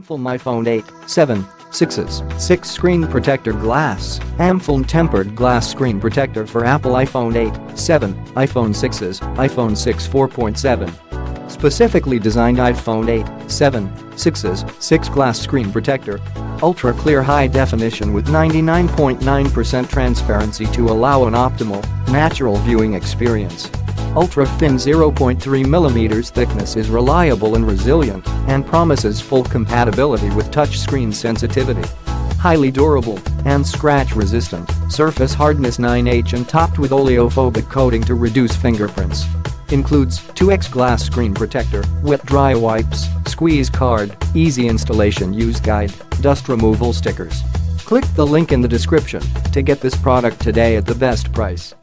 amFilm iPhone 8, 7, 6s, 6 screen protector glass, amFilm tempered glass screen protector for Apple iPhone 8, 7, iPhone 6s, iPhone 6 4.7. Specifically designed iPhone 8, 7, 6s, 6 glass screen protector. Ultra clear high definition with 99.9% transparency to allow an optimal, natural viewing experience. Ultra thin 0.3mm thickness is reliable and resilient and promises full compatibility with touchscreen sensitivity. Highly durable and scratch resistant, surface hardness 9H and topped with oleophobic coating to reduce fingerprints. Includes 2x glass screen protector, wet-dry wipes, squeeze card, easy installation use guide, dust removal stickers. Click the link in the description to get this product today at the best price.